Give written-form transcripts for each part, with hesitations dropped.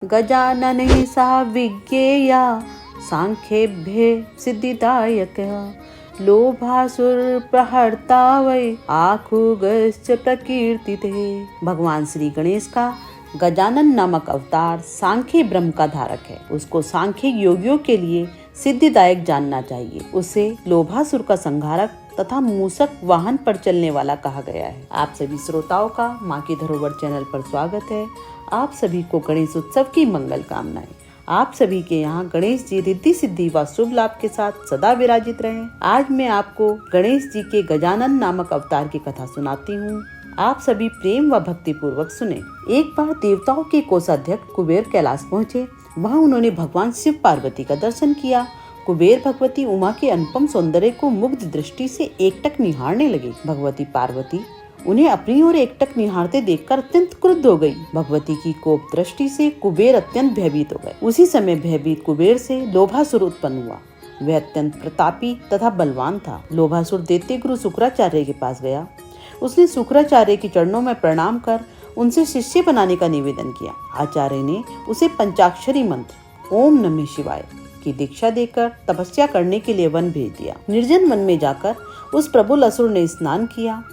गजानन सा विज्ञेया सांख्येभ्ये सिद्धिदायकः लोभासुर प्रहर्ता वै आखुगश्च प्रकीर्तिते। भगवान श्री गणेश का गजानन नामक अवतार सांख्य ब्रह्म का धारक है। उसको सांख्य योगियों के लिए सिद्धिदायक जानना चाहिए। उसे लोभासुर का संहारक तथा मूसक वाहन पर चलने वाला कहा गया है। आप सभी श्रोताओं का माँ की धरोहर चैनल पर स्वागत है। आप सभी को गणेश उत्सव की मंगल कामनाएं। आप सभी के यहाँ गणेश जी रिद्धि सिद्धि व शुभ लाभ के साथ सदा विराजित रहें। आज मैं आपको गणेश जी के गजानन नामक अवतार की कथा सुनाती हूँ। आप सभी प्रेम व भक्ति पूर्वक सुने। एक बार देवताओं के कोषाध्यक्ष कुबेर कैलाश पहुँचे। वहाँ उन्होंने भगवान शिव पार्वती का दर्शन किया। कुबेर भगवती उमा के अनुपम सौंदर्य को मुग्ध दृष्टि से एकटक निहारने लगे। भगवती पार्वती उन्हें अपनी ओर एकटक निहारते देखकर अत्यंत क्रुद्ध हो गई। भगवती की कोप दृष्टि से कुबेर अत्यंत भयभीत हो गए। उसी समय भयभीत कुबेर से लोभासुर उत्पन्न हुआ। वह अत्यंत प्रतापी तथा बलवान था। लोभासुर दैत्य गुरु शुक्राचार्य के पास गया। उसने शुक्राचार्य के चरणों में प्रणाम कर उनसे शिष्य बनाने का निवेदन किया। आचार्य ने उसे पंचाक्षरी मंत्र ओम नमः शिवाय की दीक्षा देकर तपस्या करने के लिए वन भेज दिया। निर्जन वन में जाकर उस प्रबुल असुर ने स्नान किया।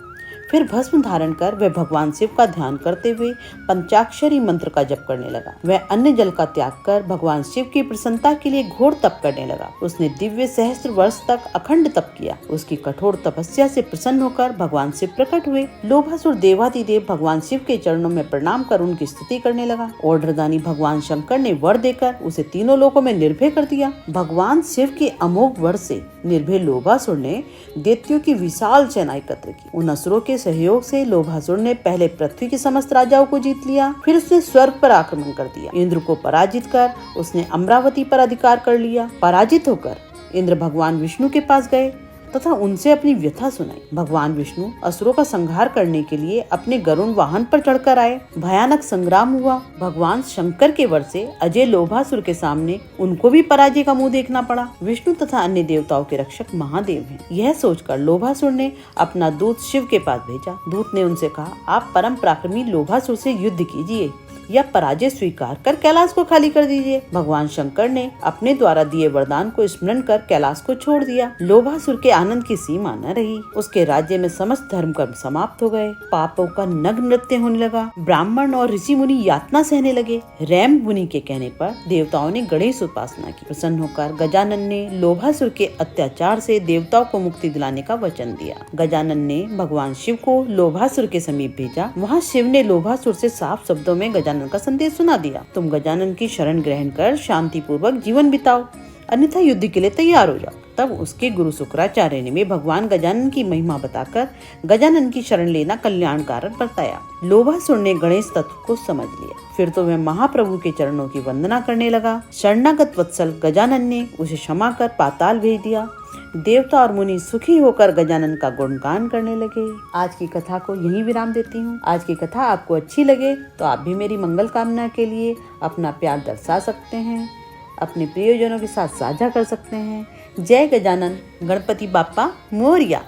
फिर भस्म धारण कर वह भगवान शिव का ध्यान करते हुए पंचाक्षरी मंत्र का जप करने लगा। वह अन्य जल का त्याग कर भगवान शिव की प्रसन्नता के लिए घोर तप करने लगा। उसने दिव्य सहस्त्र वर्ष तक अखंड तप किया। उसकी कठोर तपस्या से प्रसन्न होकर भगवान शिव प्रकट हुए। लोभासुर देवाधिदेव भगवान शिव के चरणों में प्रणाम कर उनकी स्तुति करने लगा। ओढ़रदानी भगवान शंकर ने वर देकर उसे तीनों लोकों में निर्भय कर दिया। भगवान शिव के अमोघ वर से निर्भय लोभासुर ने दैत्यों की विशाल सेना एकत्र की। उन असुरों के सहयोग से लोभासुर ने पहले पृथ्वी के समस्त राजाओं को जीत लिया। फिर उसने स्वर्ग पर आक्रमण कर दिया। इंद्र को पराजित कर उसने अमरावती पर अधिकार कर लिया। पराजित होकर इंद्र भगवान विष्णु के पास गए तथा उनसे अपनी व्यथा सुनाई। भगवान विष्णु असुरों का संहार करने के लिए अपने गरुड़ वाहन पर चढ़कर आए। भयानक संग्राम हुआ। भगवान शंकर के वर से अजय लोभासुर के सामने उनको भी पराजय का मुंह देखना पड़ा। विष्णु तथा अन्य देवताओं के रक्षक महादेव हैं। यह सोचकर लोभासुर ने अपना दूत शिव के पास भेजा। दूत ने उनसे कहा, आप परम पराक्रमी लोभासुर से युद्ध कीजिए या पराजय स्वीकार कर कैलाश को खाली कर दीजिए। भगवान शंकर ने अपने द्वारा दिए वरदान को स्मरण कर कैलाश को छोड़ दिया। लोभासुर के आनंद की सीमा न रही। उसके राज्य में समस्त धर्म कर्म समाप्त हो गए। पापों का नग्न नृत्य होने लगा। ब्राह्मण और ऋषि मुनि यातना सहने लगे। रैम मुनि के कहने पर देवताओं ने गणेश उपासना की। प्रसन्न होकर गजानन ने लोभासुर के अत्याचार से देवताओं को मुक्ति दिलाने का वचन दिया। गजानन ने भगवान शिव को लोभासुर के समीप भेजा। वहाँ शिव ने लोभासुर से साफ शब्दों में गजानन का संदेश सुना दिया। तुम गजानन की शरण ग्रहण कर शांति पूर्वक जीवन बिताओ, अन्यथा युद्ध के लिए तैयार हो जाओ। तब उसके गुरु शुक्राचार्य ने भी भगवान गजानन की महिमा बताकर गजानन की शरण लेना कल्याणकारक बताया। लोभासुर ने गणेश तत्व को समझ लिया। फिर तो वह महाप्रभु के चरणों की वंदना करने लगा। शरणागत वत्सल गजानन ने उसे क्षमा कर पाताल भेज दिया। देवता और मुनि सुखी होकर गजानन का गुणगान करने लगे। आज की कथा को यहीं विराम देती हूँ। आज की कथा आपको अच्छी लगे तो आप भी मेरी मंगल कामना के लिए अपना प्यार दर्शा सकते हैं, अपने प्रियजनों के साथ साझा कर सकते हैं। जय गजानन, गणपति बाप्पा मोरया।